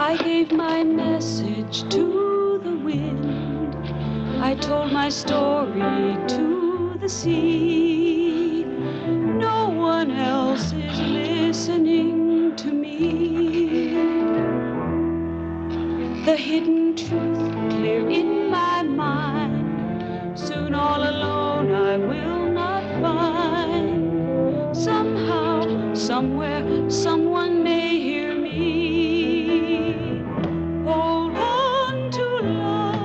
I gave my message to the wind. I told my story to the sea. No one else is listening to me. The hidden truth clear in my mind. Soon all alone I will not find. Somehow, somewhere, someone may hear me. Hold on to love.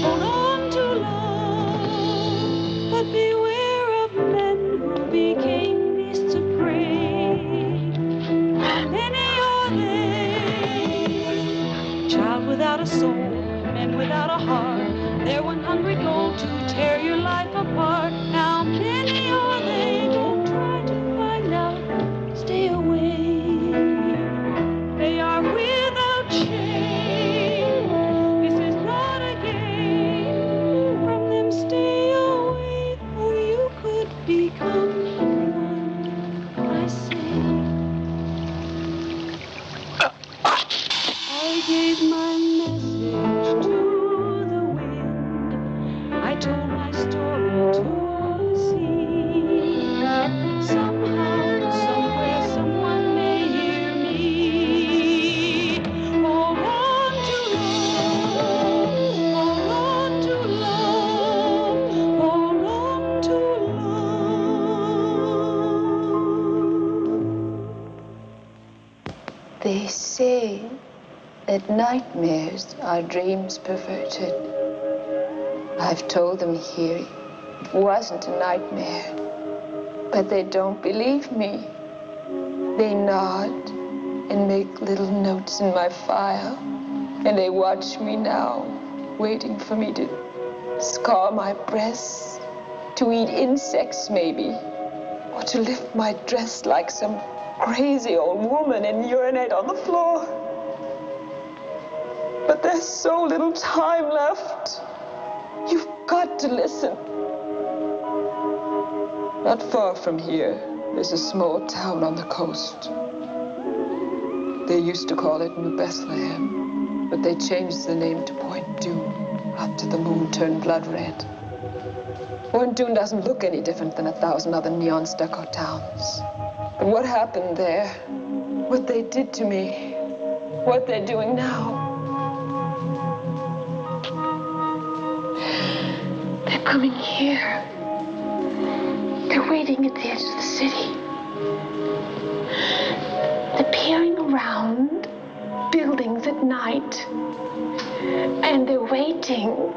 Hold on to love. But beware of men who became beasts of prey. How many are they? Child without a soul, men without a heart. They're one hungry goal to tear your life apart. How many are they? Don't try to find out. Stay away. They are without shame. This is not a game. From them stay away, or you could become the one I say. I gave my message to the wind. I told my story to the sea. Somehow, somewhere, someone may hear me. Hold on to love. Hold on to love. Hold on to love. They say that nightmares are dreams perverted. I've told them here it wasn't a nightmare, but they don't believe me. They nod and make little notes in my file, and they watch me now, waiting for me to scar my breasts, to eat insects maybe, or to lift my dress like some crazy old woman and urinate on the floor. But there's so little time left. You've got to listen. Not far from here, there's a small town on the coast. They used to call it New Bethlehem, but they changed the name to Point Dune after the moon turned blood red. Point Dune doesn't look any different than 1,000 other neon stucco towns. But what happened there, what they did to me, what they're doing now, they're coming here. They're waiting at the edge of the city. They're peering around buildings at night. And they're waiting.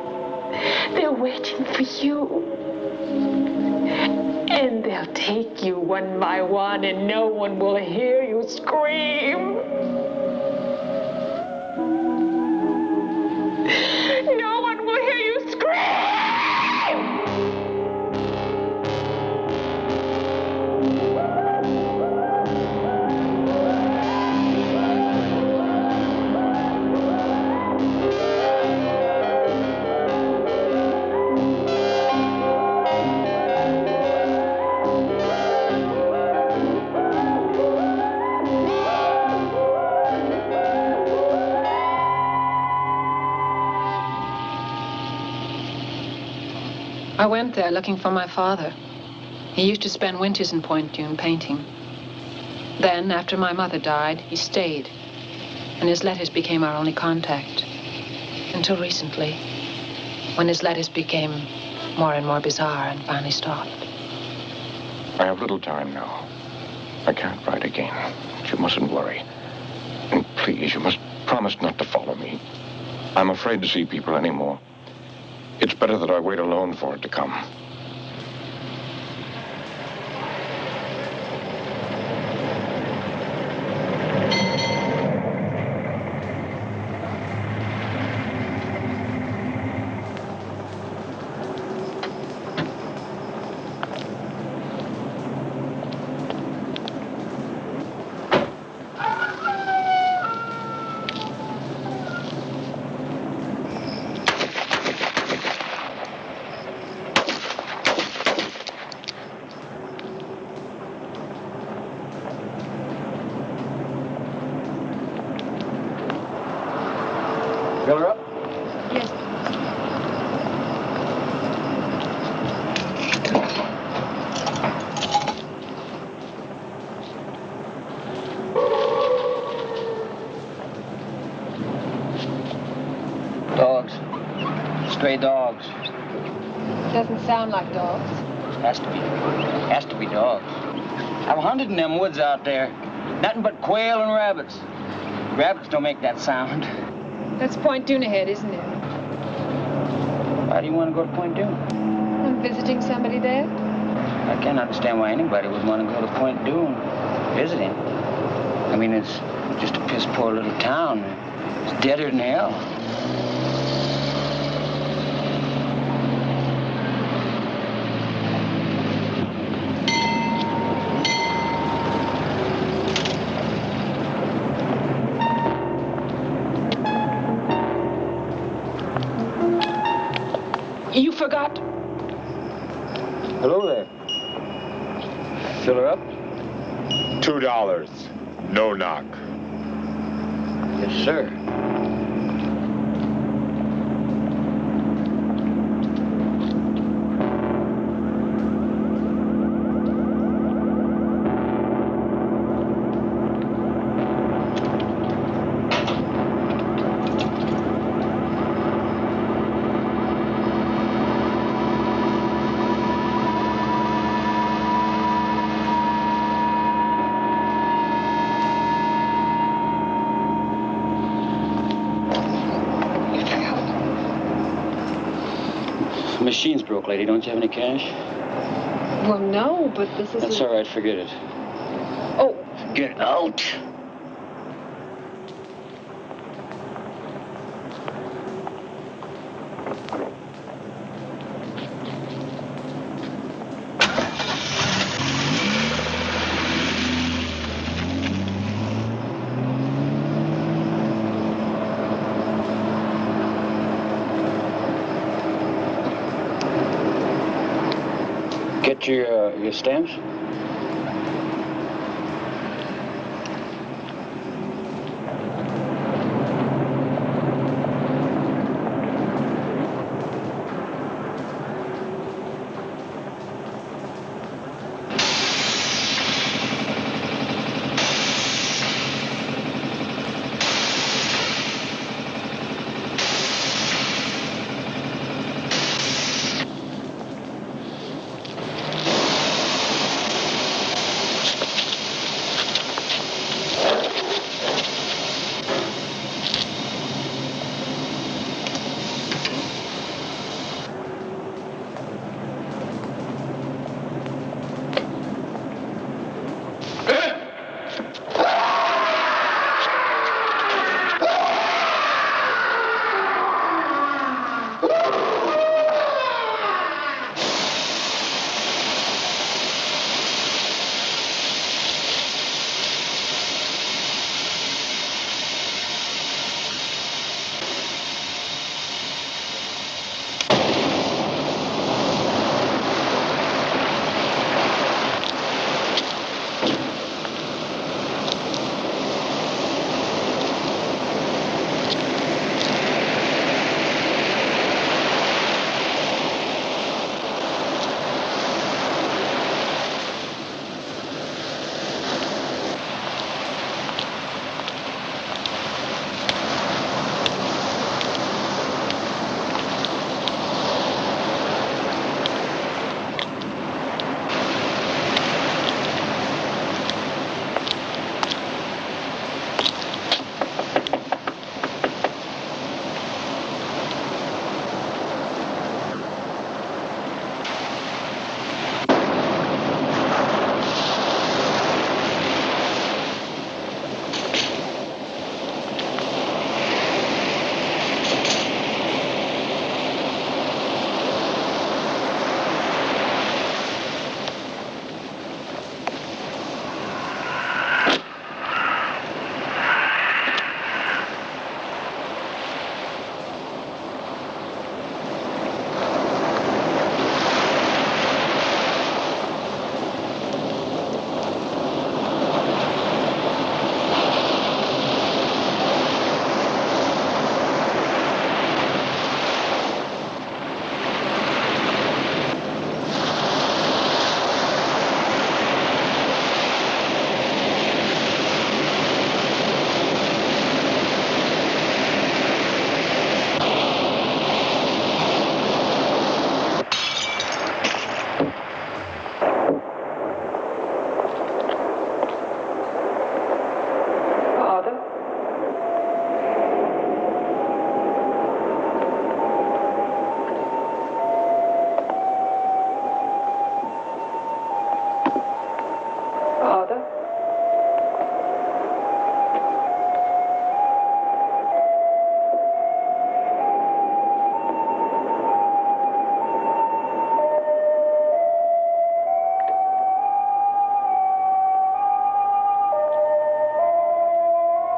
They're waiting for you. And they'll take you one by one, and no one will hear you scream. No one will hear you scream! I went there looking for my father. He used to spend winters in Point Dune painting. Then, after my mother died, he stayed, and his letters became our only contact. Until recently, when his letters became more and more bizarre and finally stopped. I have little time now. I can't write again. You mustn't worry. And please, you must promise not to follow me. I'm afraid to see people anymore. It's better that I wait alone for it to come. Fill her up? Yes. Dogs. Stray dogs. Doesn't sound like dogs. Has to be. Has to be dogs. I've hunted in them woods out there. Nothing but quail and rabbits. Rabbits don't make that sound. That's Point Dune ahead, isn't it? Why do you want to go to Point Dune? I'm visiting somebody there. I can't understand why anybody would want to go to Point Dune visiting. I mean, it's just a piss poor little town. It's deader than hell. You forgot. Hello there. Fill her up? $2. No knock. Yes, sir. Machine's broke, lady. Don't you have any cash? Well, no, but this is... That's all right. Forget it. Oh. Get out! Get your stamps?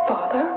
Father?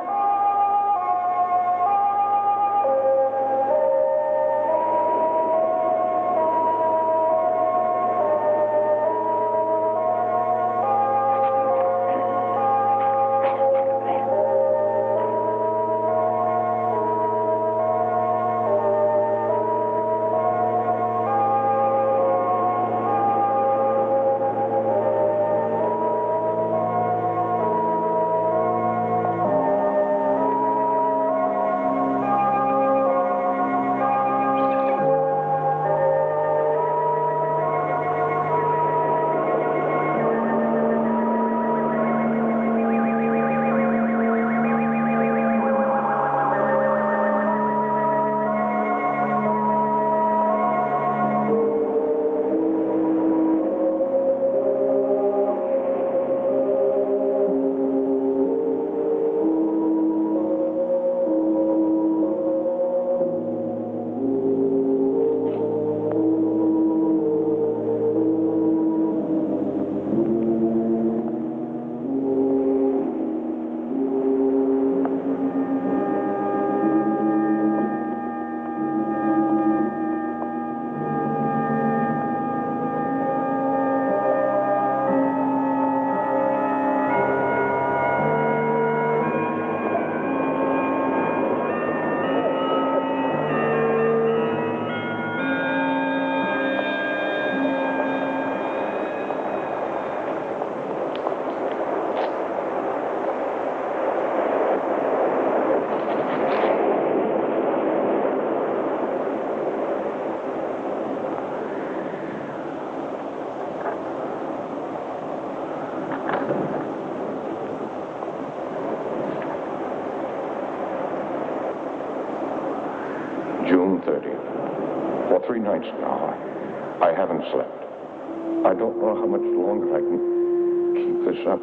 June 30th. For 3 nights now, I haven't slept. I don't know how much longer I can keep this up.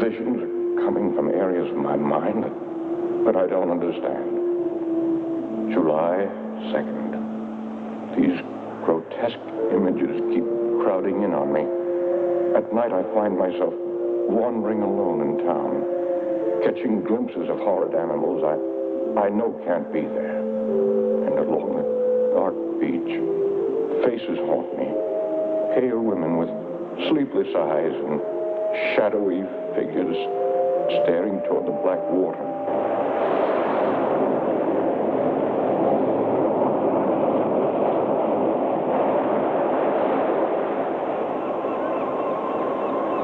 Visions are coming from areas of my mind that I don't understand. July 2nd. These grotesque images keep crowding in on me. At night, I find myself wandering alone in town, catching glimpses of horrid animals I know can't be there. And along the dark beach, faces haunt me. Pale women with sleepless eyes and shadowy figures staring toward the black water.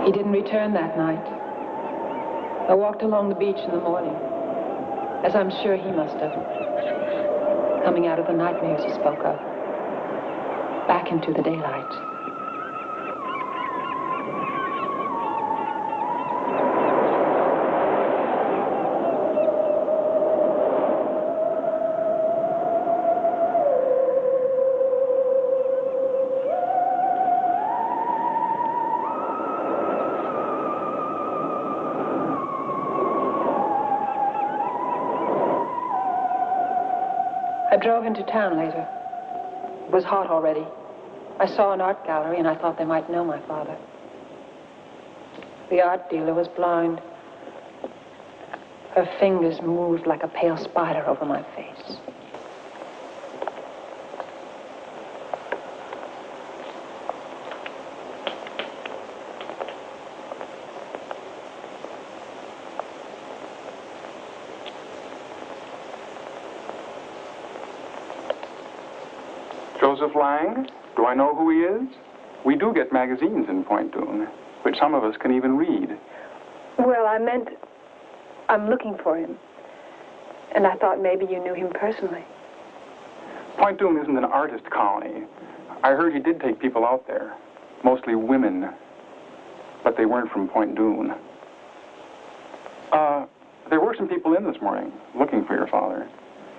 He didn't return that night. I walked along the beach in the morning, as I'm sure he must have, coming out of the nightmares he spoke of, back into the daylight. I drove into town later. It was hot already. I saw an art gallery and I thought they might know my father. The art dealer was blind. Her fingers moved like a pale spider over my face. Joseph Lang? Do I know who he is? We do get magazines in Point Dume, which some of us can even read. Well, I meant I'm looking for him. And I thought maybe you knew him personally. Point Dume isn't an artist colony. I heard he did take people out there, mostly women, but they weren't from Point Dume. There were some people in this morning looking for your father,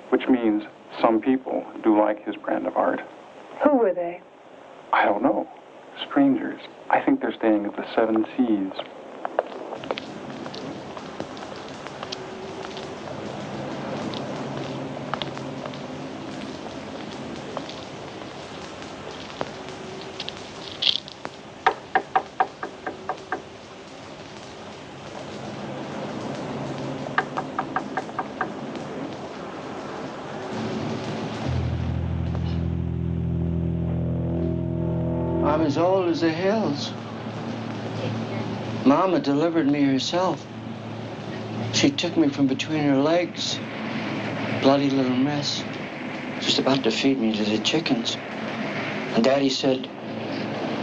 which means some people do like his brand of art. Who were they? I don't know. Strangers. I think they're staying at the Seven Seas. as old as the hills. Mama delivered me herself. She took me from between her legs. Bloody little mess. Just about to feed me to the chickens. And Daddy said,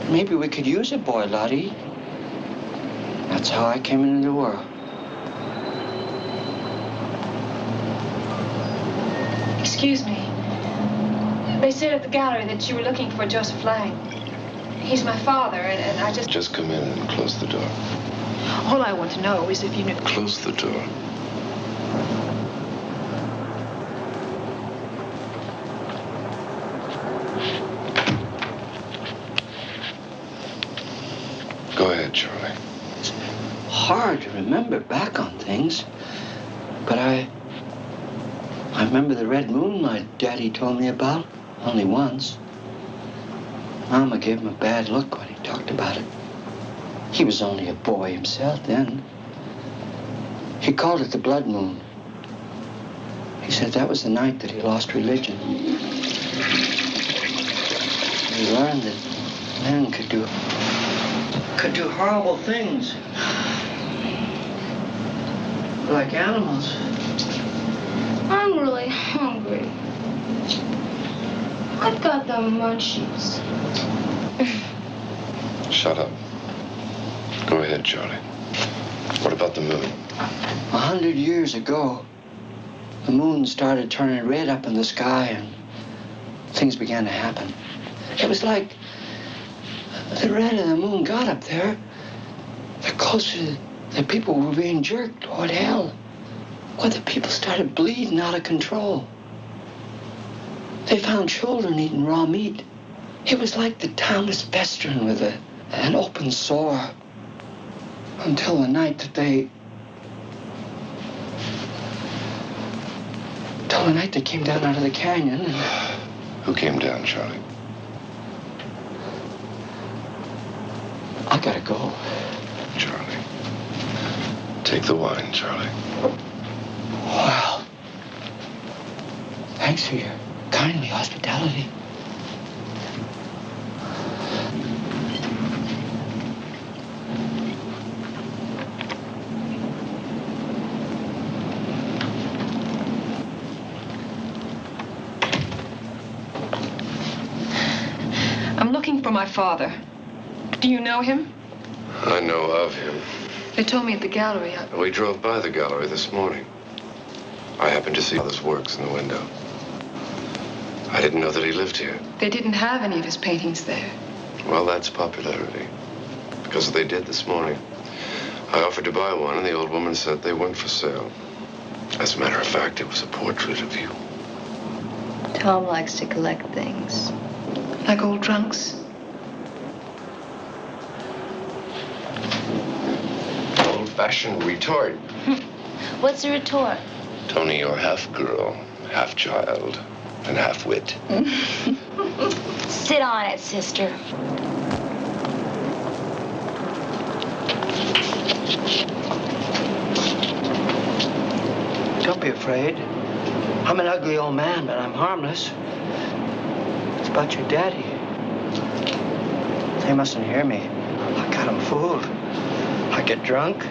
maybe we could use a boy, Lottie. That's how I came into the world. Excuse me. They said at the gallery that you were looking for Joseph Lang. He's my father, and I just... Just come in and close the door. All I want to know is if you knew... Close the door. Go ahead, Charlie. It's hard to remember back on things, but I remember the red moon my daddy told me about only once. Mama gave him a bad look when he talked about it. He was only a boy himself then. He called it the blood moon. He said that was the night that he lost religion. He learned that men could do horrible things. Like animals. I'm really hungry. I've got the munchies. Shut up. Go ahead, Charlie. What about the moon? 100 years ago, the moon started turning red up in the sky and things began to happen. It was like the red of the moon got up there, the closer the people were being jerked toward hell, where the people started bleeding out of control. They found children eating raw meat. It was like the town was festering with an open sore until the night that they came down out of the canyon. And... Who came down, Charlie? I gotta go. Charlie. Take the wine, Charlie. Well, thanks for your kindly hospitality. I'm looking for my father. Do you know him? I know of him. They told me at the gallery. We drove by the gallery this morning. I happened to see how this works in the window. I didn't know that he lived here. They didn't have any of his paintings there. Well, that's popularity. Because they did this morning. I offered to buy one, and the old woman said they weren't for sale. As a matter of fact, it was a portrait of you. Tom likes to collect things. Like old trunks? Old-fashioned retort. What's a retort? Tony, you're half girl, half child, and half wit. Sit on it, sister. Don't be afraid. I'm an ugly old man, but I'm harmless. It's about your daddy. They mustn't hear me. I got him fooled. I get drunk,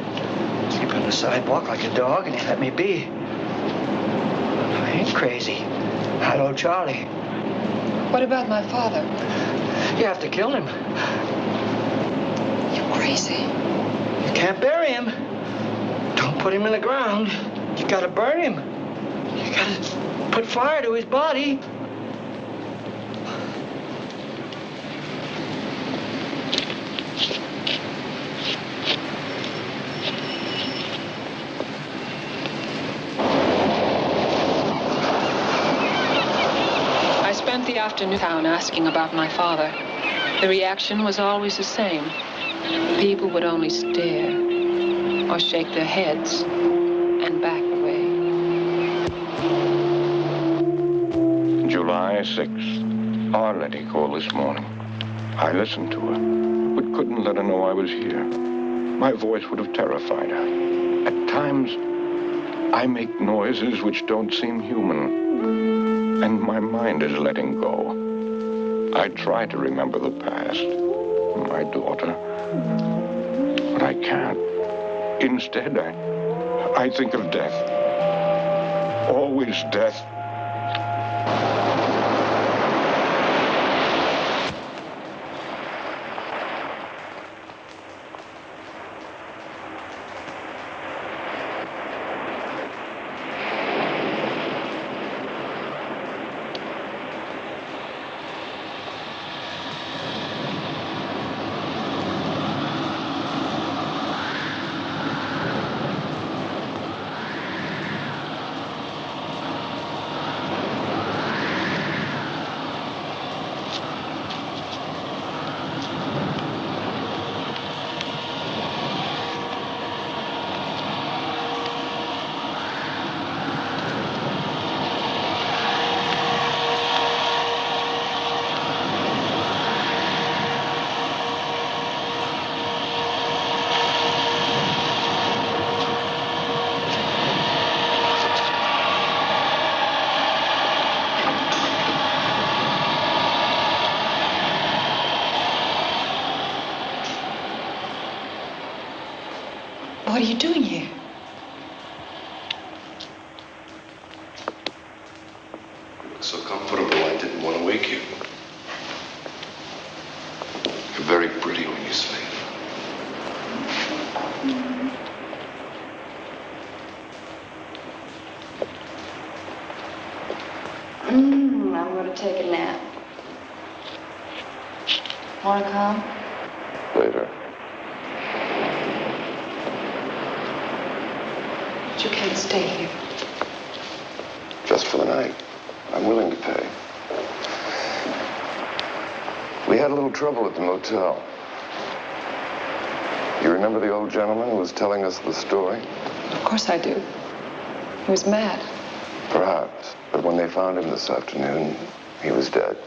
sleep on the sidewalk like a dog, and he let me be. I ain't crazy. I know Charlie. What about my father? You have to kill him. You're crazy. You can't bury him. Don't put him in the ground. You gotta burn him. You gotta put fire to his body. I spent the afternoon in town asking about my father. The reaction was always the same. People would only stare or shake their heads and back away. July 6th. Our Letty called this morning. I listened to her, but couldn't let her know I was here. My voice would have terrified her. At times, I make noises which don't seem human. And my mind is letting go. I try to remember the past, from my daughter. But I can't. Instead, I think of death. Always death. What are you doing here? You look so comfortable, I didn't want to wake you. You're very pretty when you sleep. I'm going to take a nap. Want to come? Later. But you can't stay here. Just for the night. I'm willing to pay. We had a little trouble at the motel. You remember the old gentleman who was telling us the story? Of course I do. He was mad. Perhaps. But when they found him this afternoon, he was dead.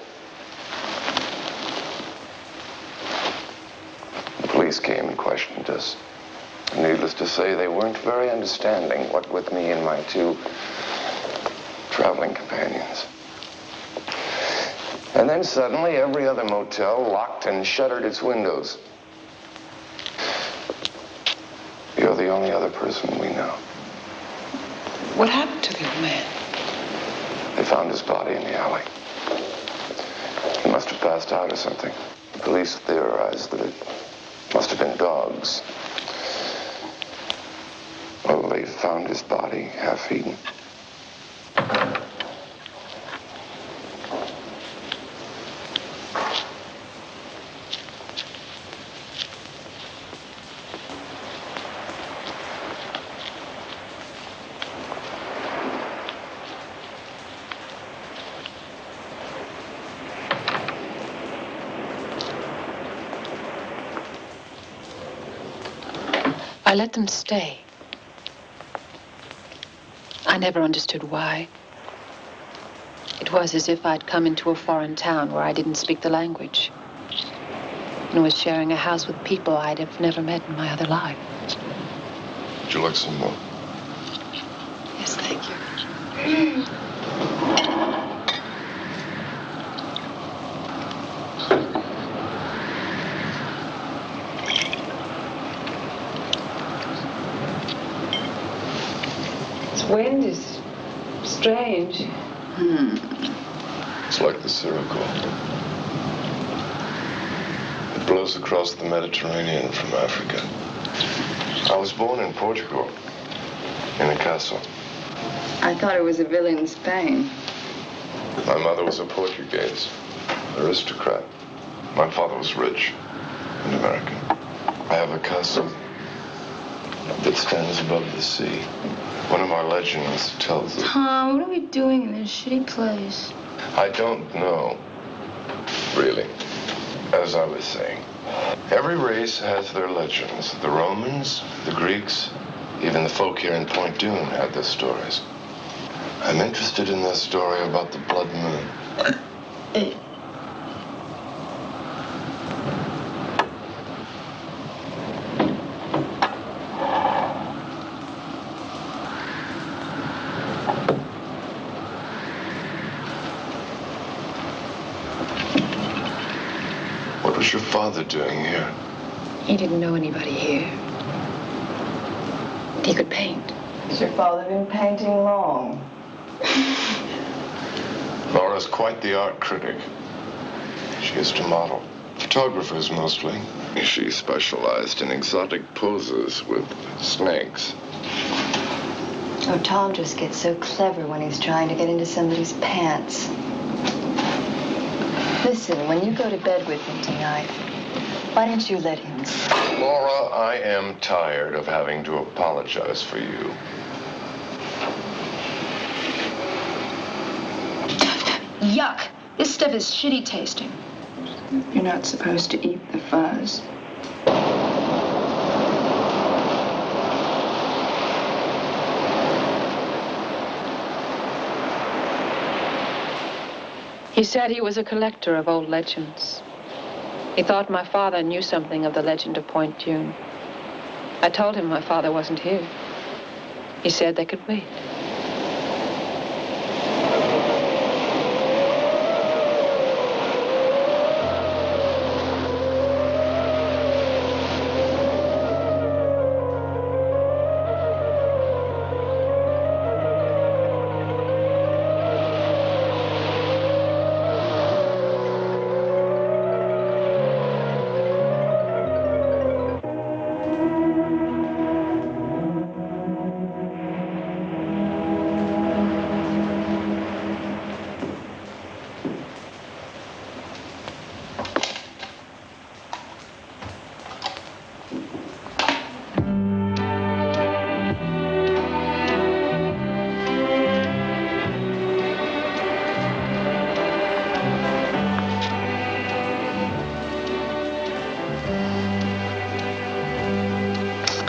The police came and questioned us. Needless to say, they weren't very understanding, what with me and my two traveling companions. And then suddenly, every other motel locked and shuttered its windows. You're the only other person we know. What happened to the old man? They found his body in the alley. He must have passed out or something. The police theorized that it must have been dogs. Well, they found his body half-eaten. I let them stay. I never understood why. It was as if I'd come into a foreign town where I didn't speak the language and was sharing a house with people I'd have never met in my other life. Would you like some more? Yes, thank you. Wind is strange. It's like the Sirocco. It blows across the Mediterranean from Africa. I was born in Portugal, in a castle. I thought it was a villa in Spain. My mother was a Portuguese, aristocrat. My father was rich and American. I have a castle that stands above the sea. One of our legends tells us. Tom, what are we doing in this shitty place? I don't know, really. As I was saying, every race has their legends. The Romans, the Greeks, even the folk here in Point Dune had their stories. I'm interested in their story about the blood moon. was your father doing here? He didn't know anybody here. He could paint. Has your father been painting long? Laura's quite the art critic. She used to model. Photographers, mostly. She specialized in exotic poses with snakes. Oh, Tom just gets so clever when he's trying to get into somebody's pants. Listen, when you go to bed with him tonight, why don't you let him sleep? Laura, I am tired of having to apologize for you. Yuck! This stuff is shitty tasting. You're not supposed to eat the fuzz. He said he was a collector of old legends. He thought my father knew something of the legend of Point Dune. I told him my father wasn't here. He said they could wait.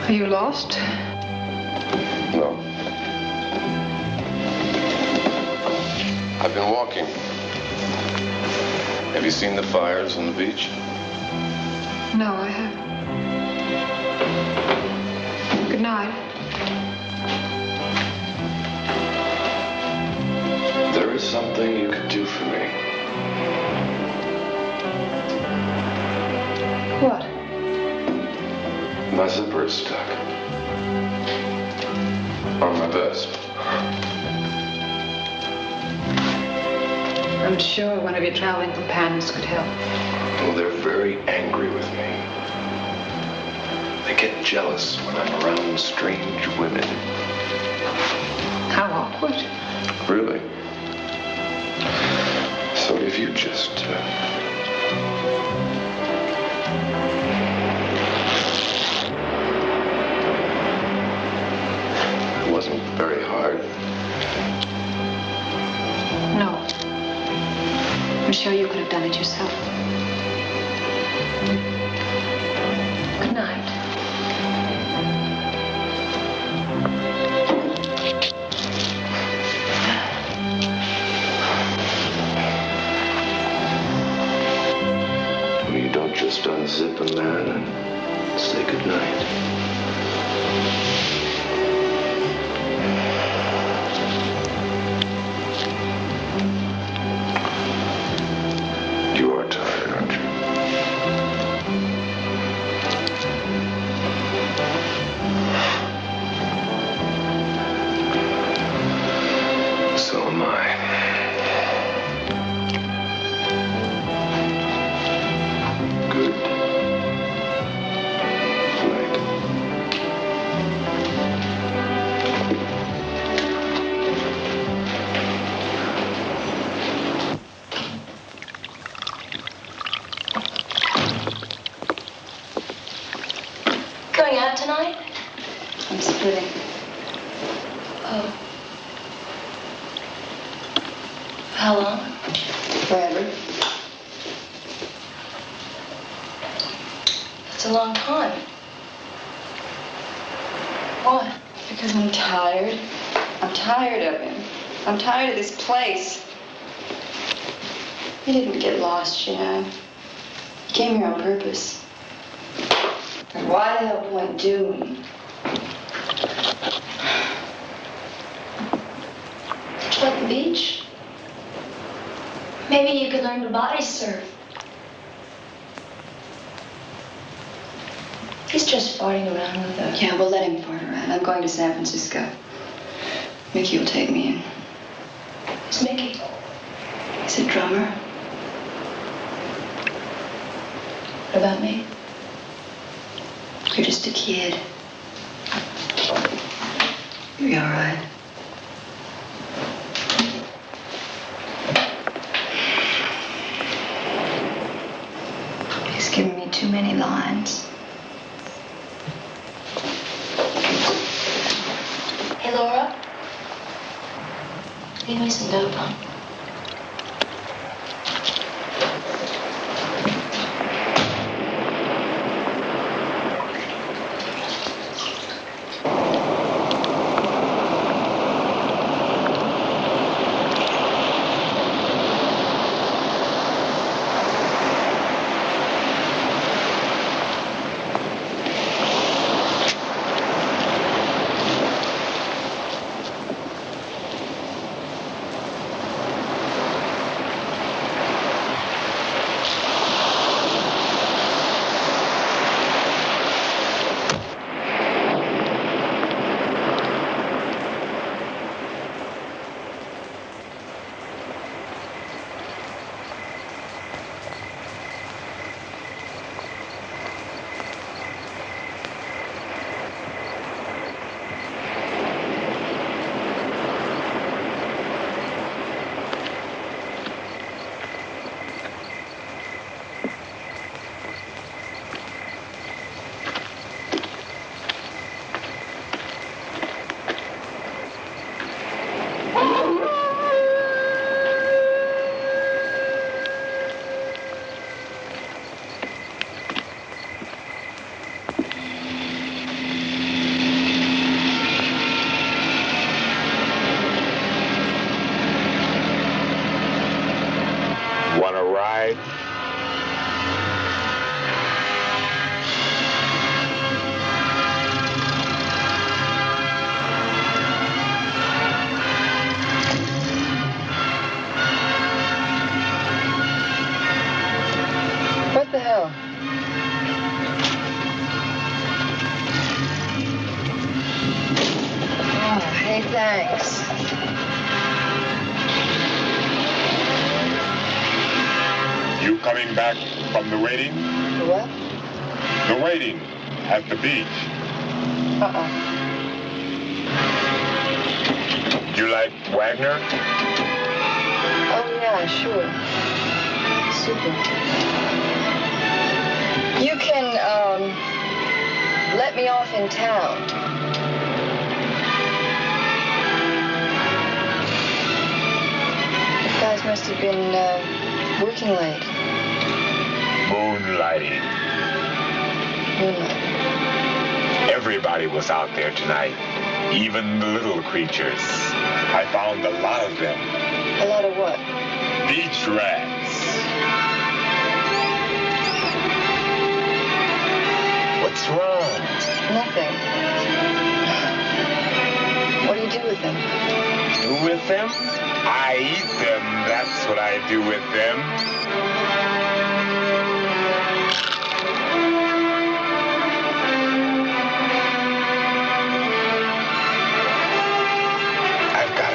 Are you lost? No. I've been walking. Have you seen the fires on the beach? No, I haven't. Good night. There is something you could do for me. What? My zipper is stuck. On my vest. I'm sure one of your traveling companions could help. Well, they're very angry with me. They get jealous when I'm around strange women. How awkward. Really? So if you just... It wasn't very hard. No. I'm sure you could have done it yourself. Good night. Well, you don't just unzip a man and say goodnight. You are tired, aren't you? So am I. Good night. Going out tonight? I'm splitting. Oh. How long? Forever. That's a long time. Why? Because I'm tired. I'm tired of him. I'm tired of this place. He didn't get lost, you know. He came here on purpose. And why the hell Point Dune? Don't you like the beach? Maybe you could learn to body surf. He's just farting around with us. Yeah, we'll let him fart around. I'm going to San Francisco. Mickey will take me in. Who's Mickey? He's a drummer. What about me? You're just a kid. You'll be all right. He's given me too many lines. Hey, Laura. Leave me some dope, huh? What the hell? Oh, hey, thanks. You coming back from the waiting? What? The waiting at the beach. You like Wagner? Oh, yeah, sure. Super. You can, let me off in town. You guys must have been, working late. Moonlighting. Moonlight. Everybody was out there tonight. Even the little creatures. I found a lot of them. A lot of what? Beach rats. What's wrong? Nothing. What do you do with them? Do with them? I eat them. That's what I do with them.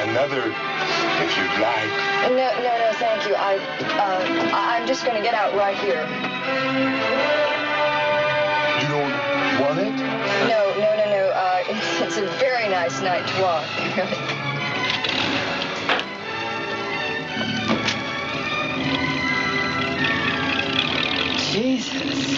Another, if you'd like. No, thank you. I'm just going to get out right here. You don't want it? No. It's a very nice night to walk. Jesus.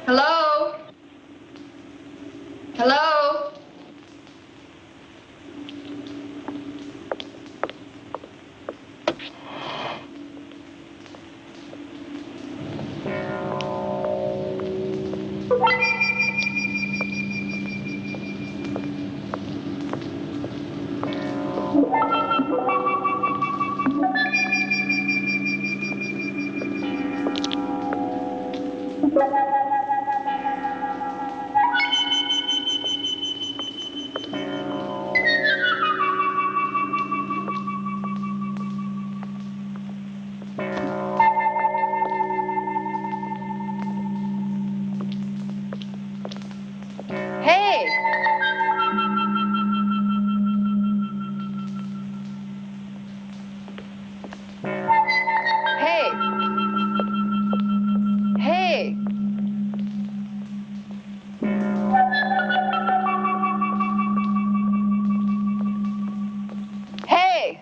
Hello? Hello? Hey! Hey! Hey! Hey!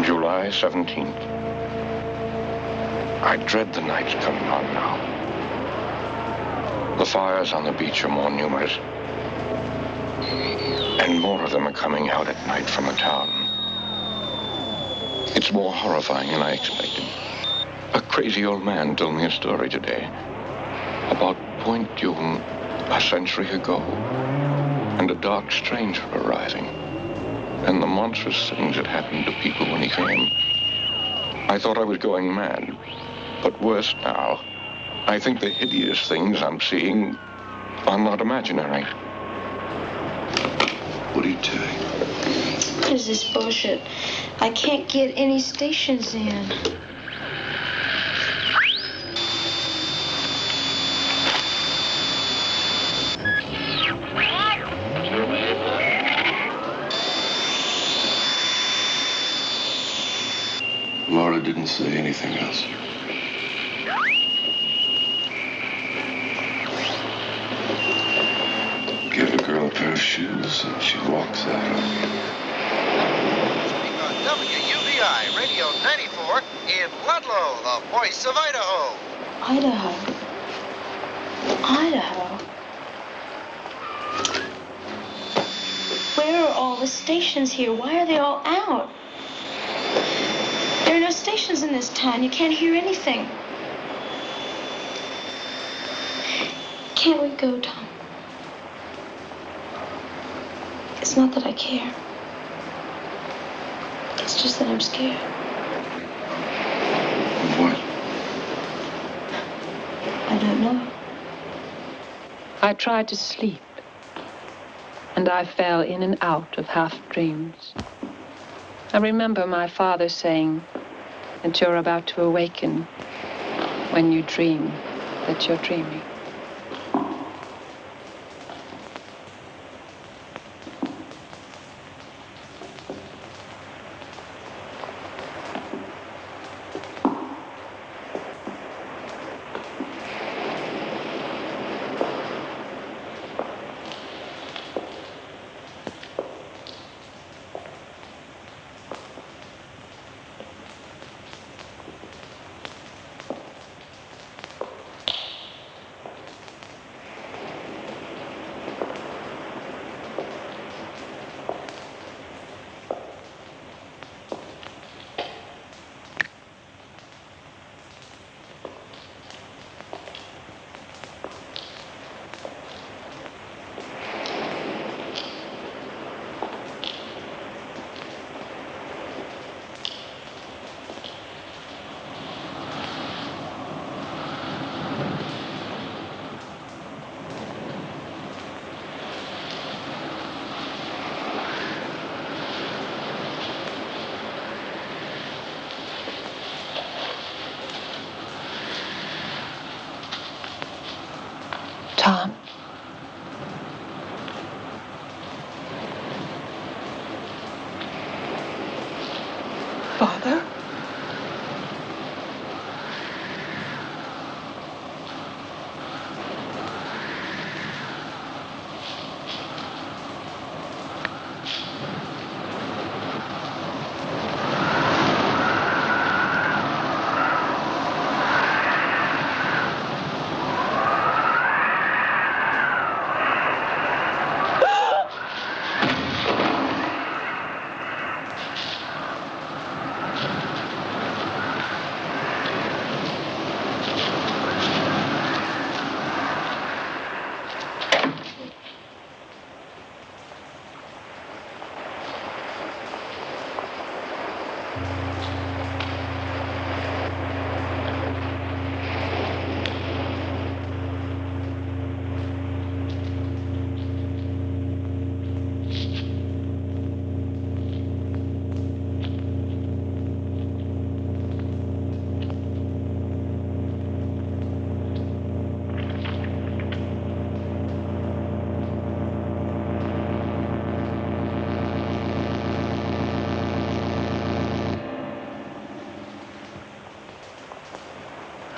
July 17th. I dread the nights coming on now. The fires on the beach are more numerous. And more of them are coming out at night from a town. It's more horrifying than I expected. A crazy old man told me a story today about Point Dume a century ago, and a dark stranger arriving, and the monstrous things that happened to people when he came. I thought I was going mad, but worse now. I think the hideous things I'm seeing are not imaginary. What are you doing? What is this bullshit? I can't get any stations in. Laura didn't say anything else. Give a girl a pair of shoes and she walks out. WUVI Radio 94 in Ludlow, the voice of Idaho. Idaho. Idaho. Where are all the stations here? Why are they all out? There are no stations in this town. You can't hear anything. Can't we go, Tom? It's not that I care. It's just that I'm scared. What? I don't know. I tried to sleep, and I fell in and out of half-dreams. I remember my father saying that you're about to awaken when you dream that you're dreaming. Tom. Father?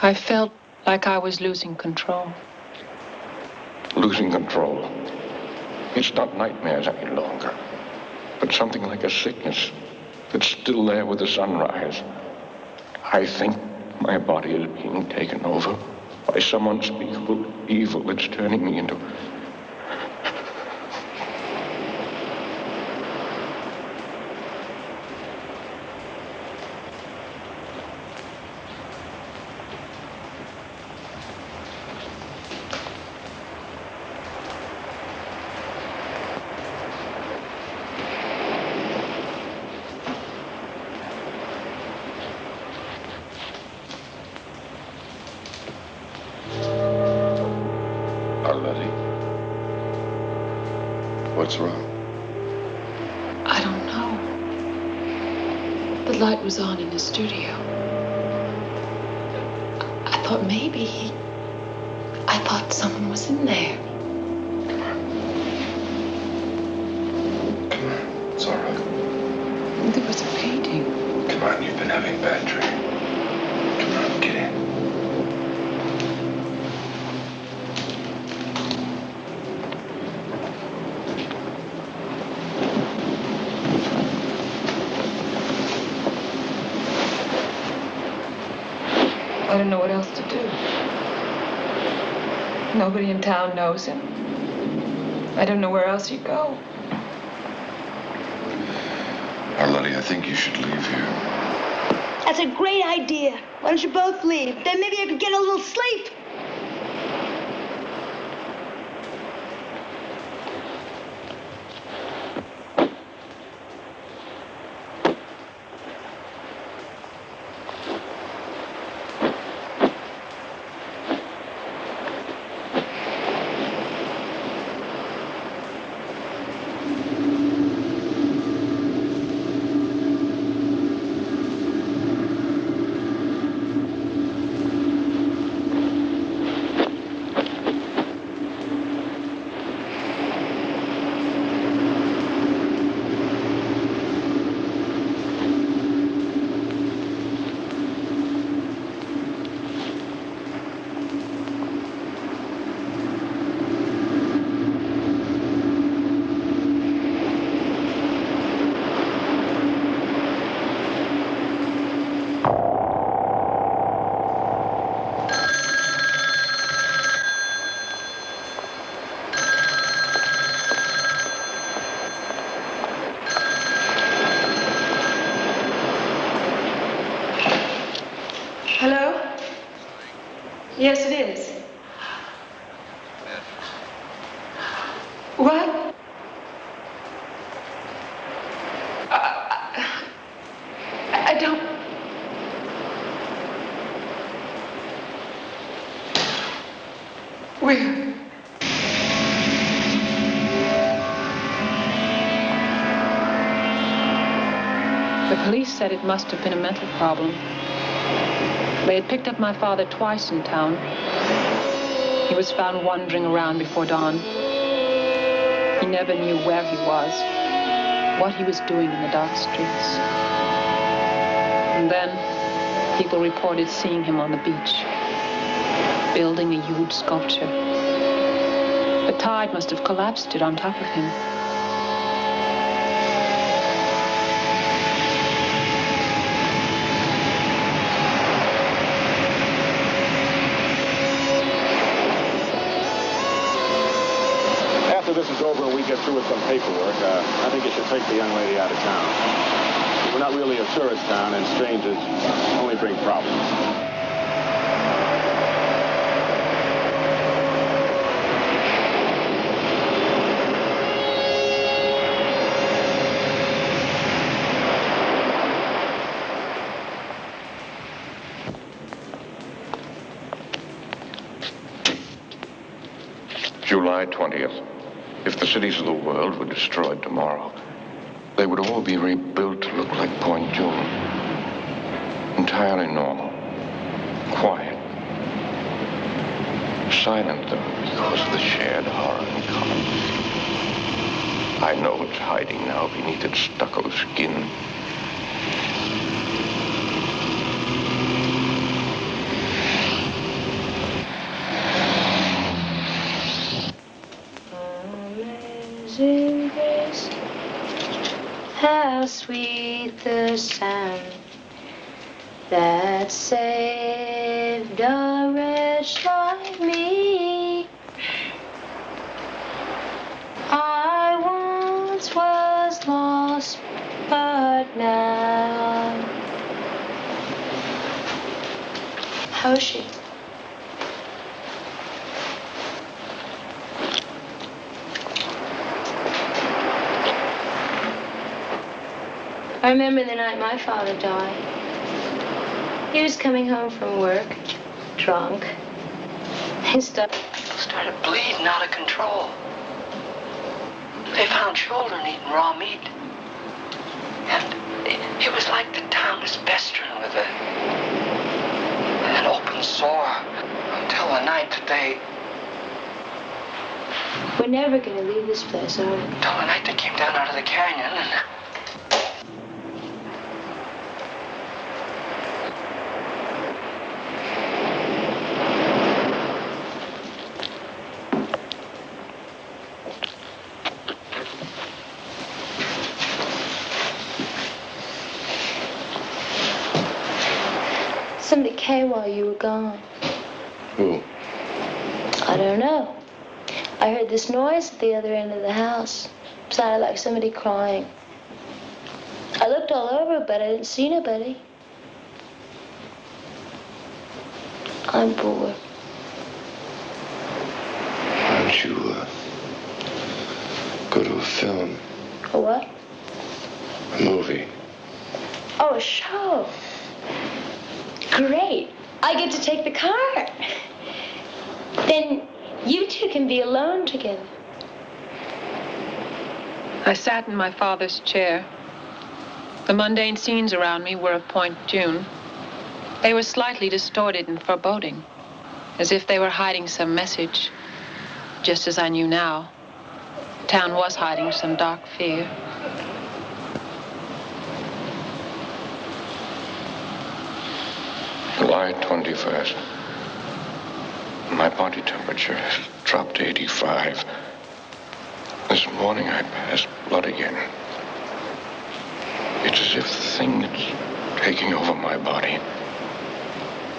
I felt like I was losing control. Losing control. It's not nightmares any longer, but something like a sickness that's still there with the sunrise. I think my body is being taken over by some unspeakable evil that's turning me into... What's wrong? I don't know. The light was on in the studio. I thought maybe I thought someone was in there. Come on. It's all right. There was a painting. Come on, you've been having a bad dream. Come on, get in. I don't know what else to do. Nobody in town knows him. I don't know where else he'd go. Arletty, I think you should leave here. That's a great idea. Why don't you both leave? Then maybe I could get a little sleep. What? I don't... Where? The police said it must have been a mental problem. They had picked up my father twice in town. He was found wandering around before dawn. He never knew where he was, what he was doing in the dark streets. And then people reported seeing him on the beach, building a huge sculpture. The tide must have collapsed it on top of him. After this is over and we get through with some paperwork, I think you should take the young lady out of town. We're not really a tourist town, and strangers only bring problems. July 20th. If the cities of the world were destroyed tomorrow, they would all be rebuilt to look like Point Dume. Entirely normal. Quiet. Silent, though, because of the shared horror in common. I know it's hiding now beneath its stucco skin. Grace, how sweet the sound that saved a wretch like me. I once was lost, but now. How is she? I remember the night my father died. He was coming home from work, drunk. He started bleeding out of control. They found children eating raw meat. And it was like the town was festering with an open sore until the night that they... We're never going to leave this place, are we? Until the night they came down out of the canyon and... Somebody came while you were gone. Who? I don't know. I heard this noise at the other end of the house. It sounded like somebody crying. I looked all over, but I didn't see nobody. I'm bored. Why don't you go to a film? A what? A movie. Oh, a show. Great. I get to take the car. Then you two can be alone together. I sat in my father's chair. The mundane scenes around me were of Point Dume. They were slightly distorted and foreboding, as if they were hiding some message, just as I knew now. The town was hiding some dark fear. July 21st. My body temperature has dropped to 85. This morning I passed blood again. It's as if the thing that's taking over my body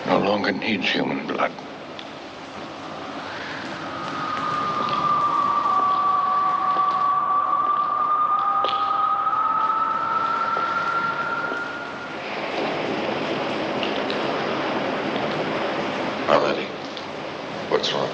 no longer needs human blood. Already? What's wrong?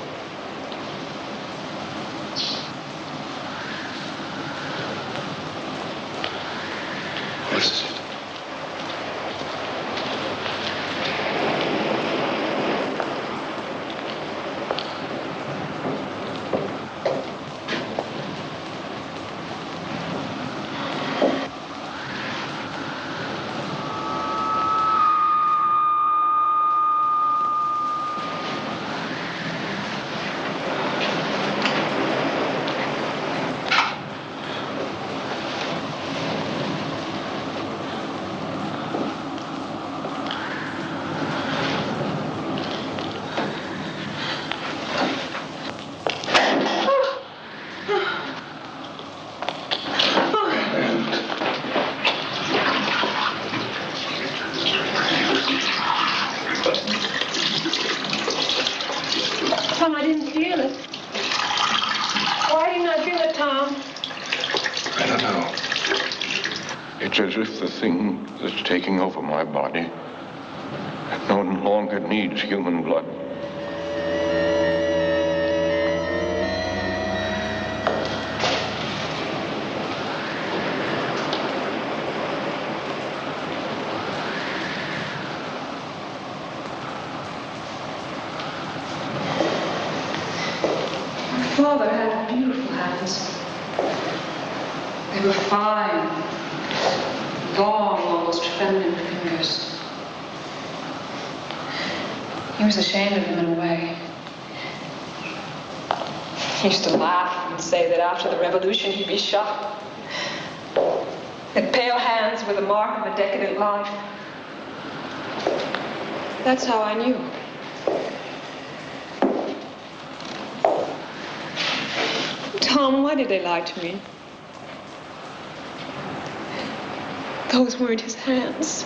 feel it. Why didn't I feel it, Tom? I don't know. It's as if the thing that's taking over my body no longer needs human blood. Father had beautiful hands. They were fine, long, almost feminine fingers. He was ashamed of them in a way. He used to laugh and say that after the revolution he'd be shot. Had pale hands with the mark of a decadent life. That's how I knew. Tom, why did they lie to me? Those weren't his hands.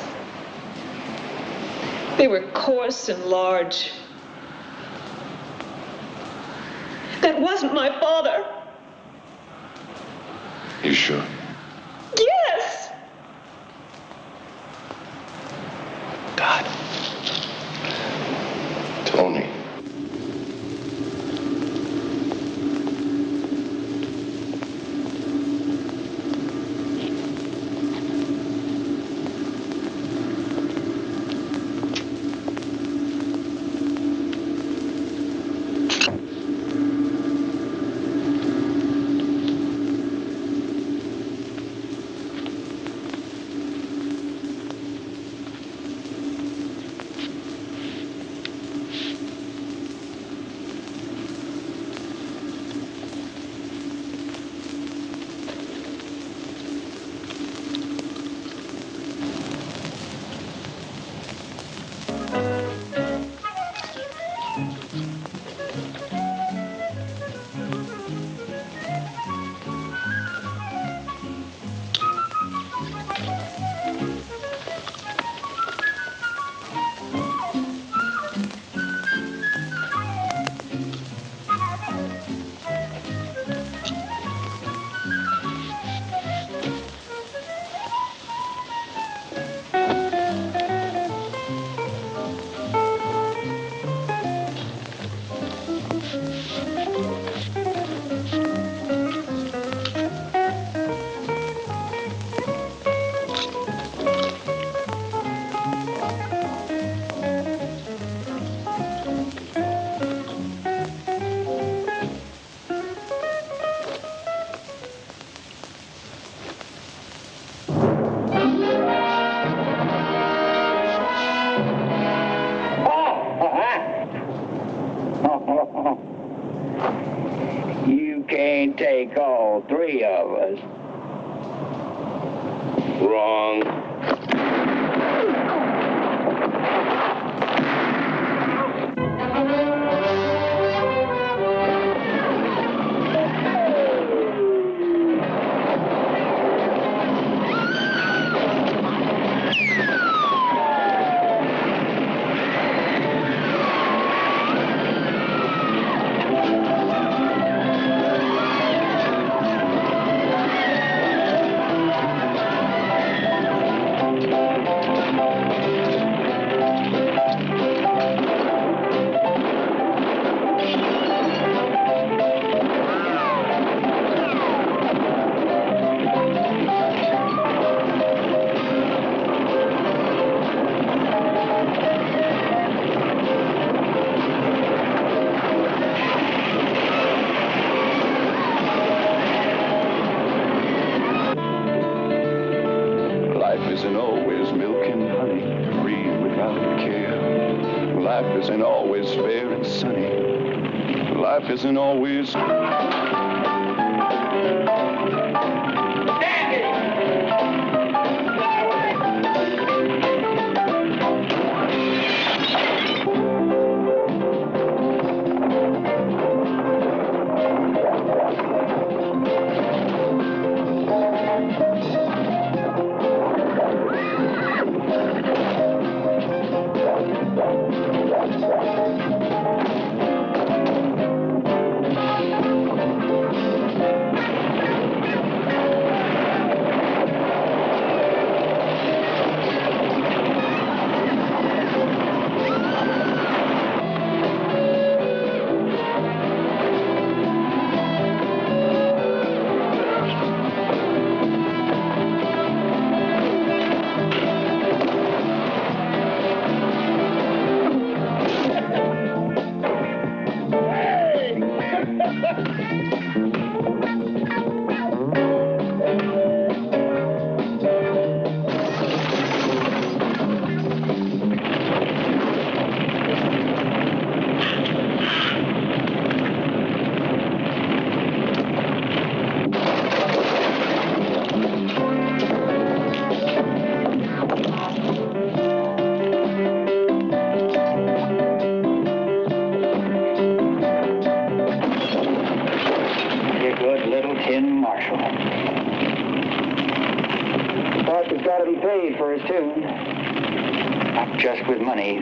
They were coarse and large. That wasn't my father. You sure? Yes! God. Tony. You can't take all three of us. Wrong. Isn't always... Just with money.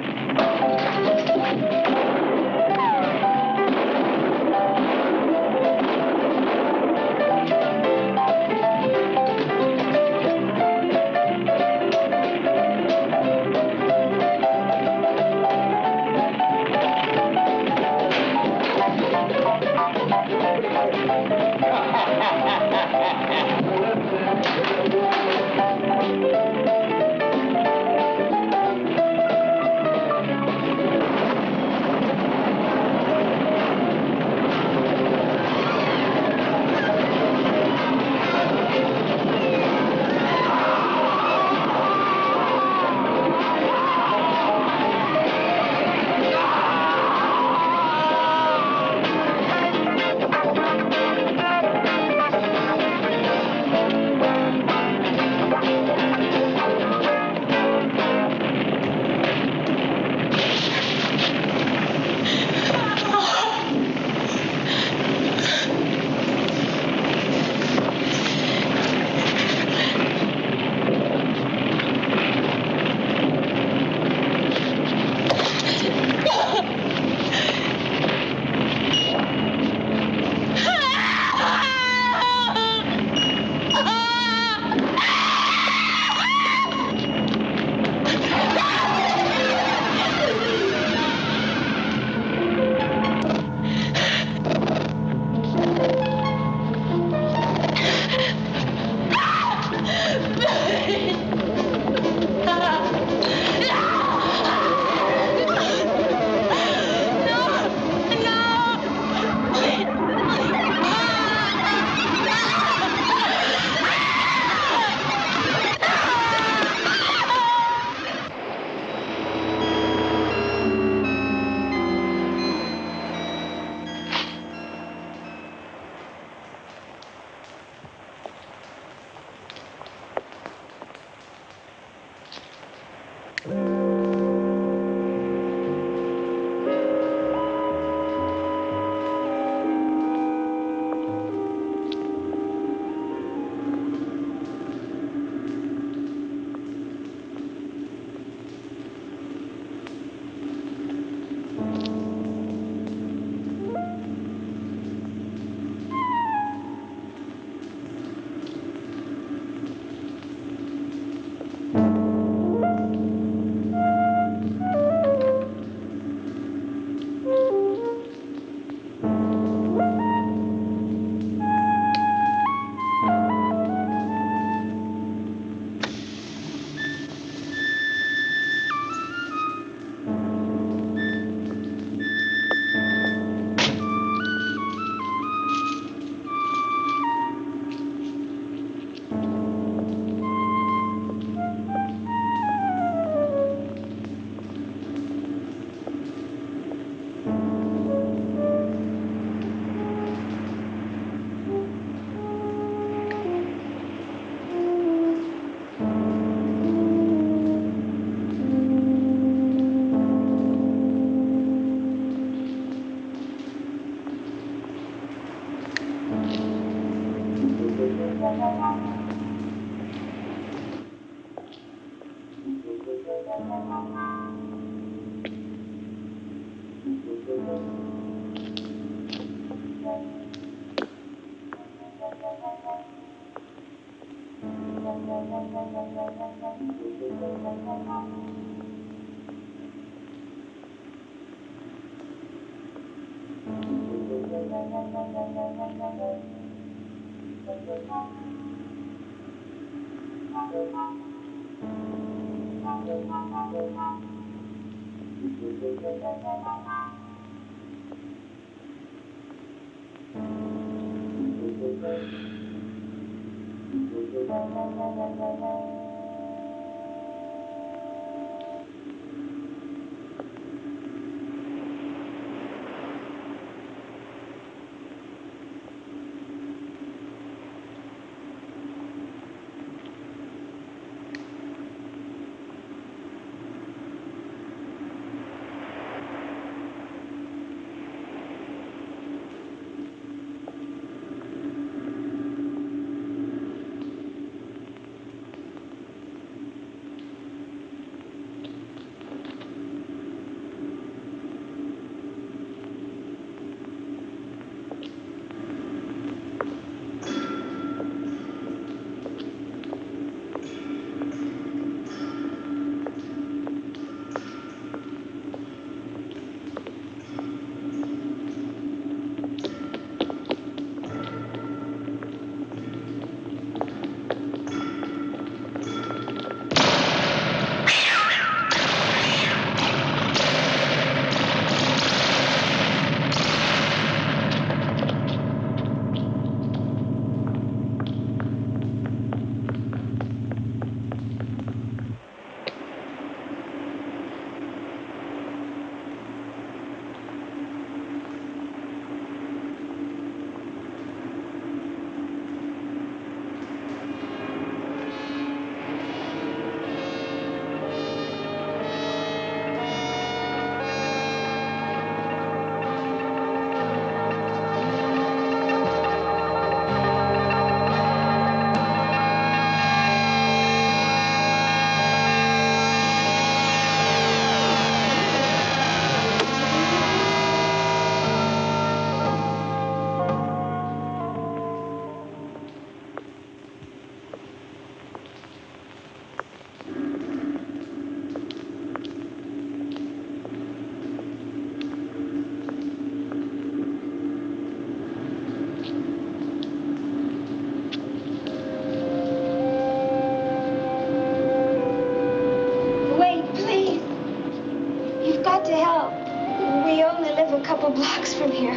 Blocks from here.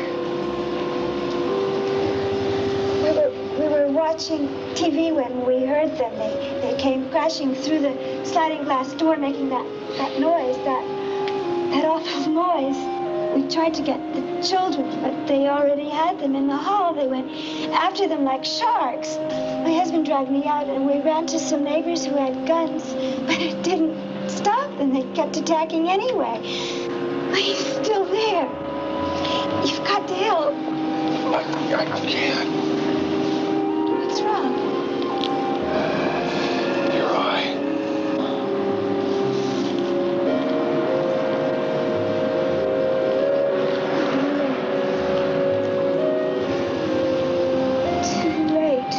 We were watching TV when we heard them. They came crashing through the sliding glass door, making that noise, that awful noise. We tried to get the children, but they already had them in the hall. They went after them like sharks. My husband dragged me out, and we ran to some neighbors who had guns, but it didn't stop them. They kept attacking anyway. But he's still there. You've got to help. I can't. What's wrong? Your eye. Too late.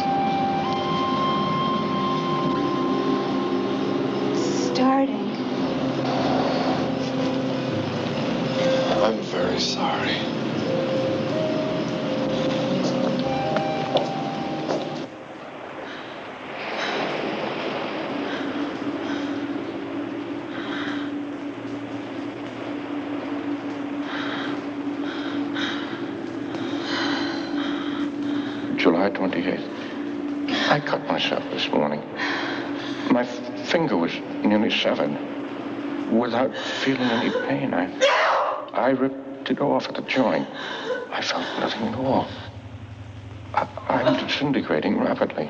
It's starting. I'm very sorry. July 28th. I cut myself this morning. My finger was nearly severed. Without feeling any pain, I ripped it off at the joint. I felt nothing at all. I'm disintegrating rapidly.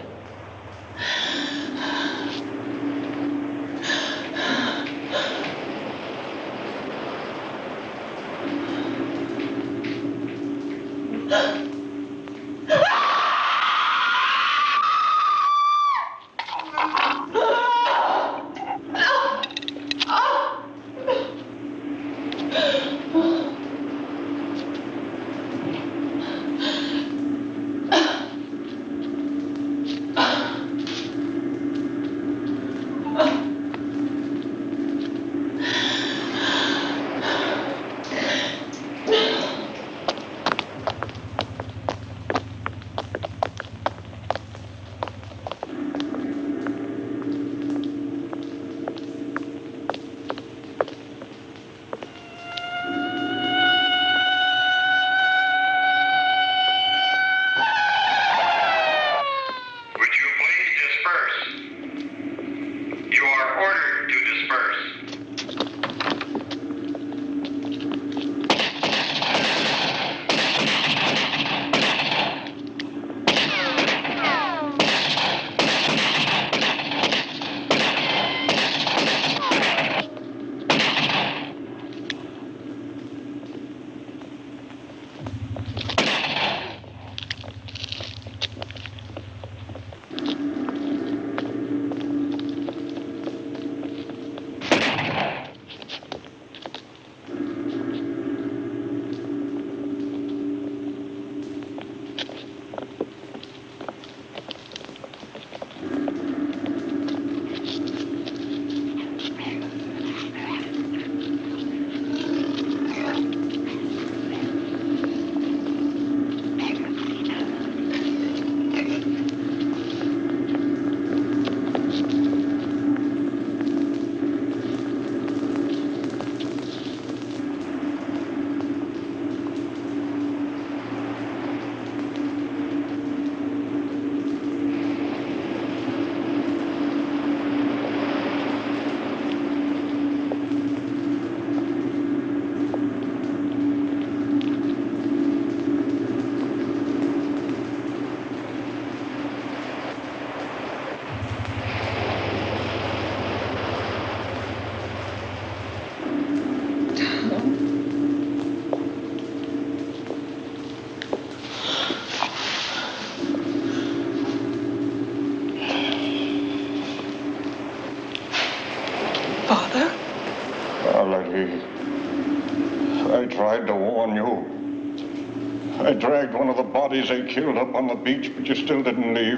dragged one of the bodies they killed up on the beach, but you still didn't leave.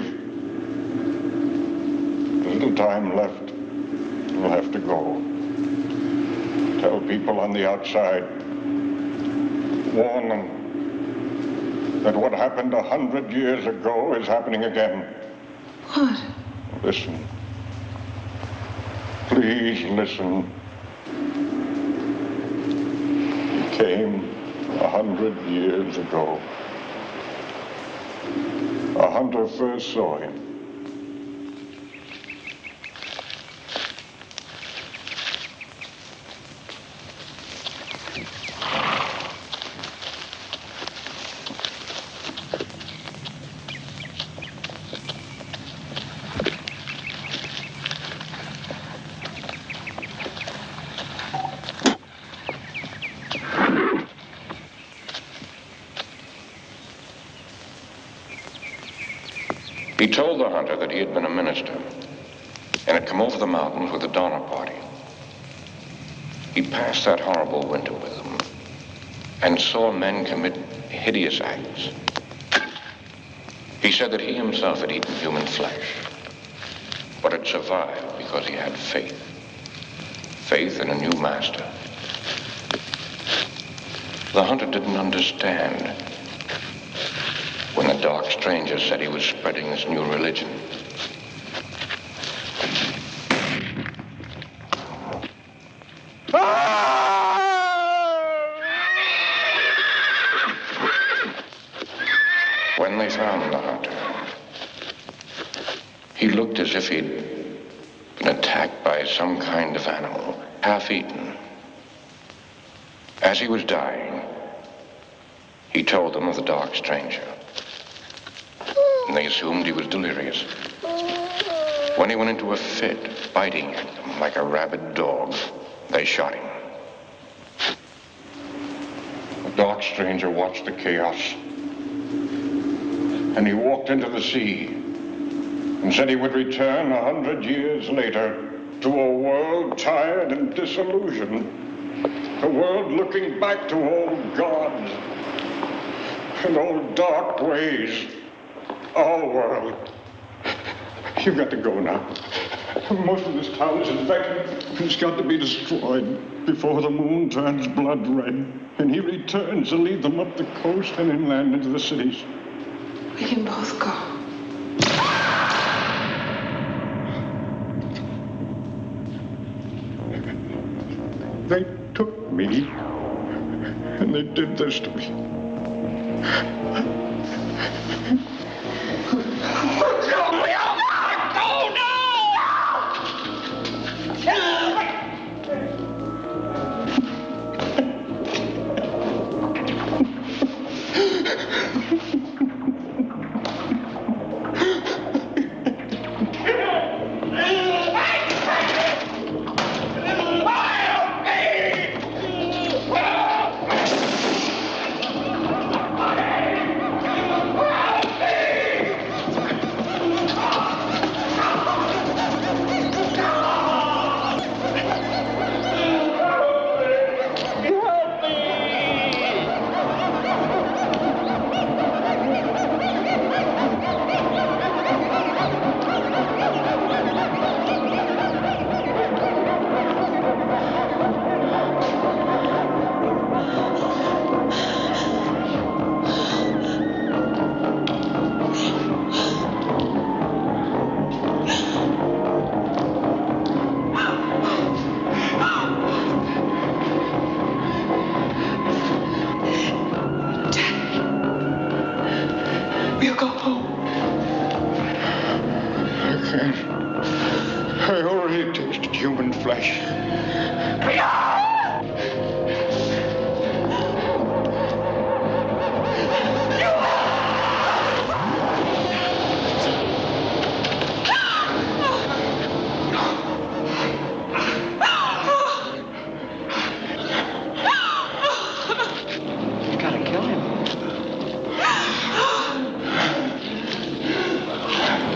There's little time left. You'll have to go. Tell people on the outside. Warn them that what happened 100 years ago is happening again. What? Listen. Please listen. He came 100 years ago. A hunter first saw him. He told the hunter that he had been a minister and had come over the mountains with the Dano party. He passed that horrible winter with them and saw men commit hideous acts. He said that he himself had eaten human flesh, but had survived because he had faith. Faith in a new master. The hunter didn't understand when the dark stranger said he was spreading this new religion. When they found the hunter, he looked as if he'd been attacked by some kind of animal, half-eaten. As he was dying, he told them of the dark stranger. And they assumed he was delirious. When he went into a fit, biting at them like a rabid dog, they shot him. The dark stranger watched the chaos. And he walked into the sea and said he would return 100 years later to a world tired and disillusioned. A world looking back to old gods and old dark ways. Our world. You've got to go now. Most of this town is infected. It's got to be destroyed before the moon turns blood red. And he returns to lead them up the coast and inland into the cities. We can both go. They took me, and they did this to me.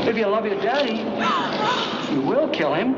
If you love your daddy, you will kill him.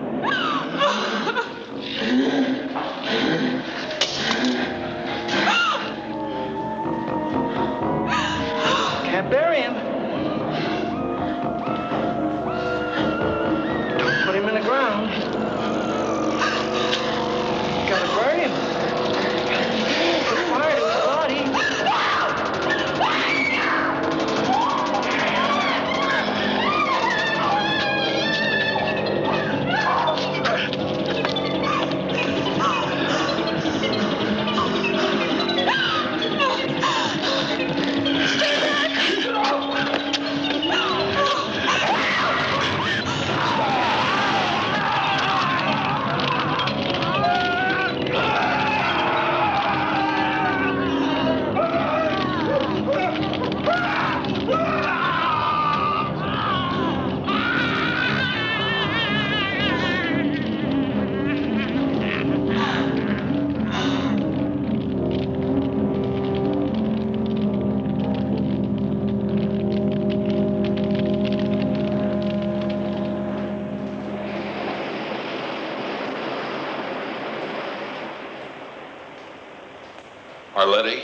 Arletty?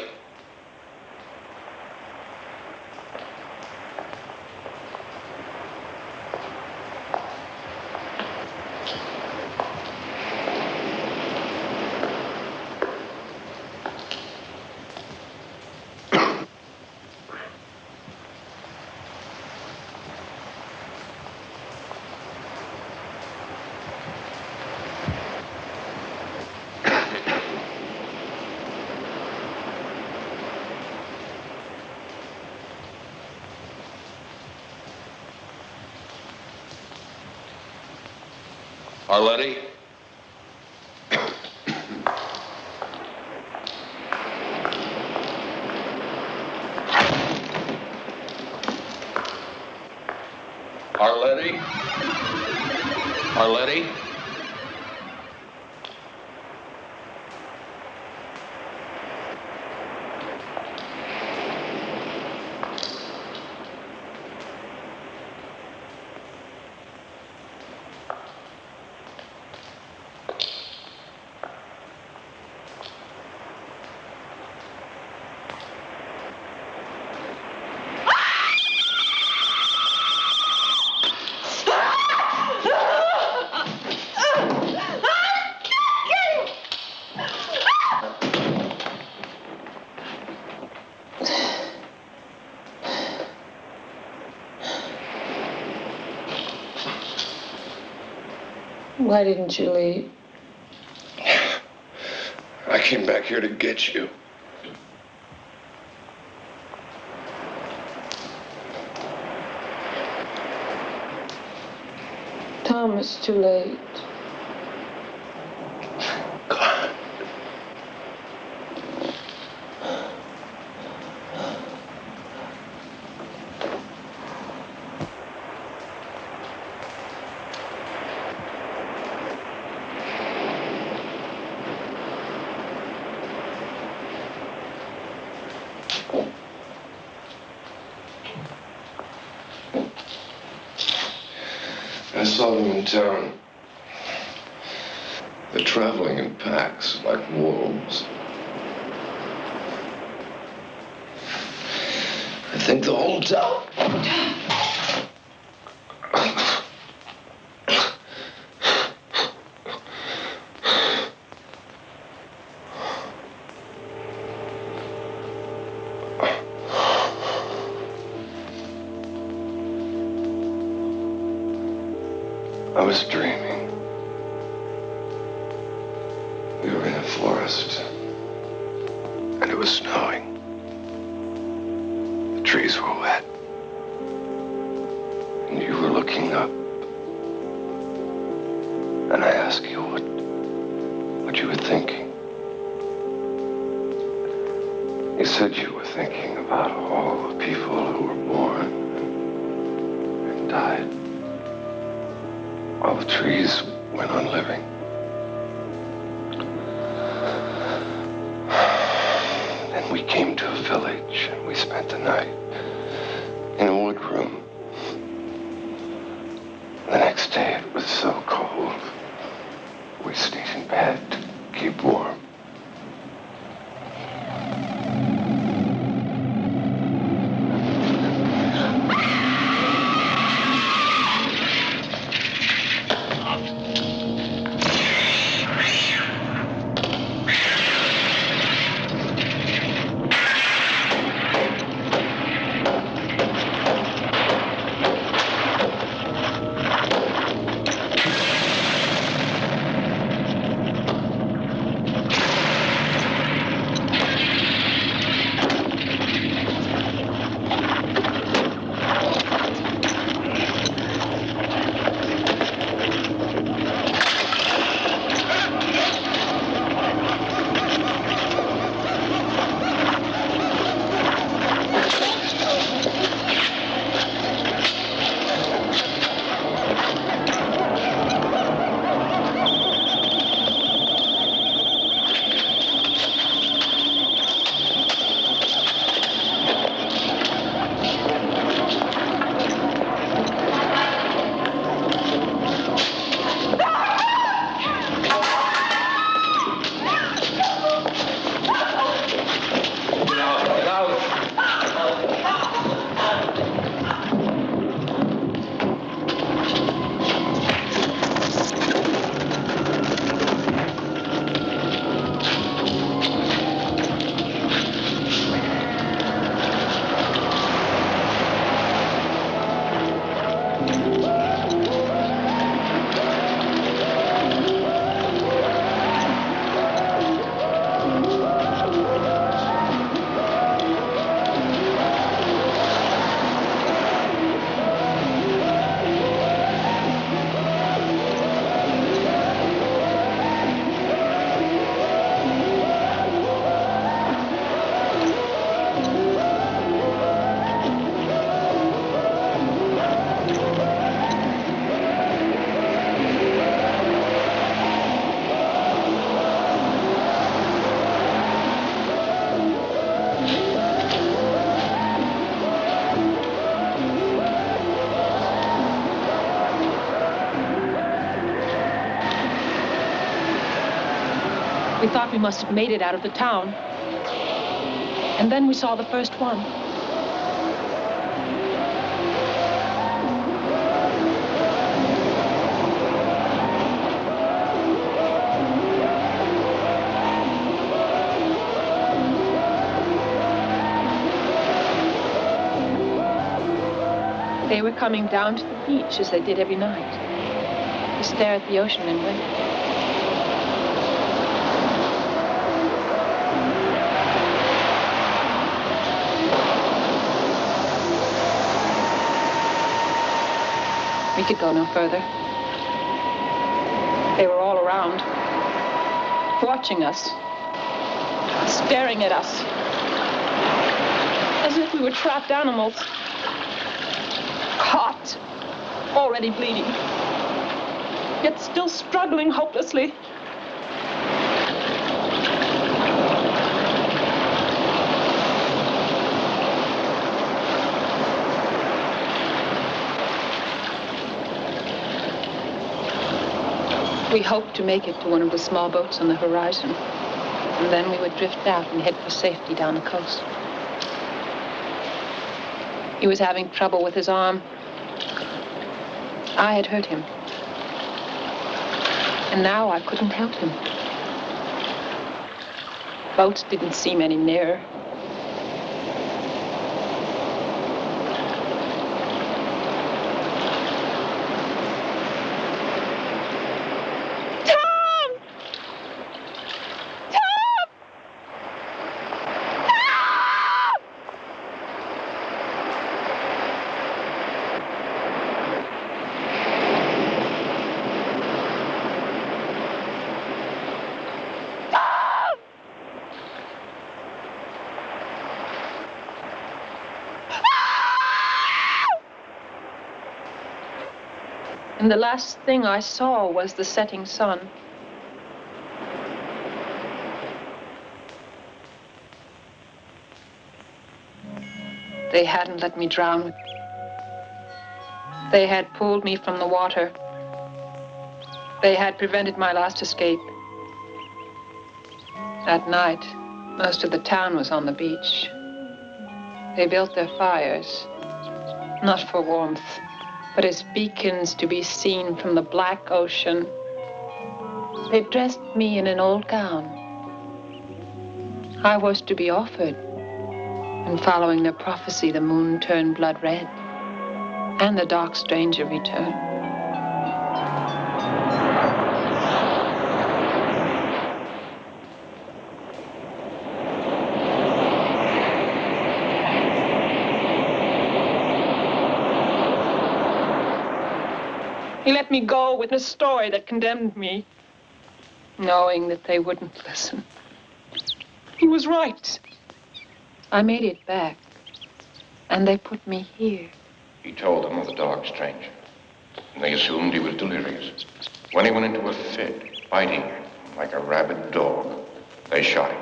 Arletty? Arletty? Arletty? Why didn't you leave? I came back here to get you. Tom, it's too late. I saw them in town. They're traveling in packs like wolves. I think the whole town. I was dreaming. We were in a forest, and it was snowing. The trees were wet, and you were looking up. And I asked you what you were thinking. You said you were thinking about all the people who were born and died. While the trees went on living. Then we came to a village and we spent the night in a wood room. The next day it was so cold. We stayed in bed to keep warm. thought we must have made it out of the town. And then we saw the first one. They were coming down to the beach as they did every night, to stare at the ocean and wait. We could go no further. They were all around, watching us, staring at us, as if we were trapped animals. Caught, already bleeding, yet still struggling hopelessly. We hoped to make it to one of the small boats on the horizon, and then we would drift out and head for safety down the coast. He was having trouble with his arm. I had hurt him. And now I couldn't help him. Boats didn't seem any nearer. And the last thing I saw was the setting sun. They hadn't let me drown. They had pulled me from the water. They had prevented my last escape. That night, most of the town was on the beach. They built their fires, not for warmth, but as beacons to be seen from the black ocean. They dressed me in an old gown. I was to be offered, and following their prophecy, the moon turned blood red, and the dark stranger returned. He let me go with a story that condemned me, knowing that they wouldn't listen. He was right. I made it back, and they put me here. He told them of the dark stranger, and they assumed he was delirious. When he went into a fit, biting like a rabid dog, they shot him.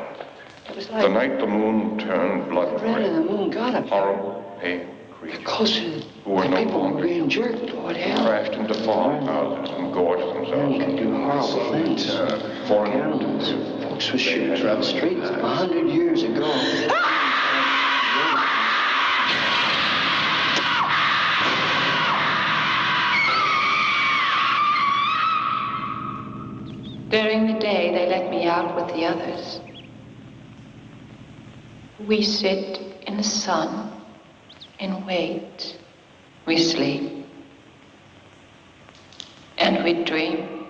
It was like the night the moon turned blood red. The moon got up. Horrible, pale creatures. Because who were no people longer were being jerked. What happened? Crashed into farmhouses and gorged themselves. You can do horrible things. Foreign cannibals. Folks were shooting through the streets 100 years ago. During the day, they let me out with the others. We sit in the sun and wait. We sleep. And we dream.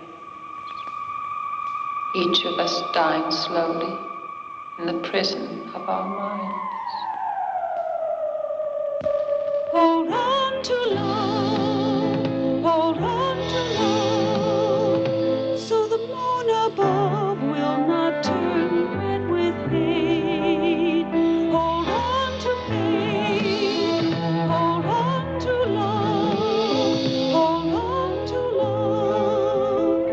Each of us dying slowly in the prison of our minds. Hold on to love, hold on to love, so the moon above will not turn red with hate. Hold on to faith, hold on to love, hold on to love,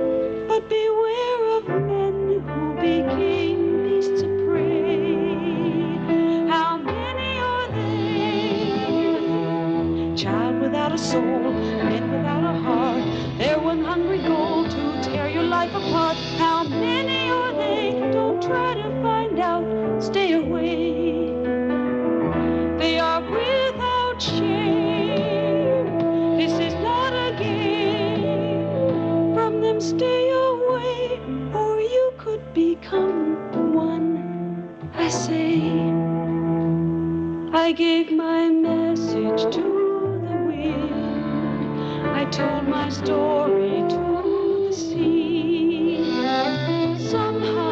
but beware of men who became beasts of prey. How many are there? Child without a soul, men without a heart. They're one hungry goal to tear your life apart. How many are they? try to find out, stay away. They are without shame. This is not a game. From them stay away, or you could become one. I say, I gave my message to the wind. I told my story to the sea. Somehow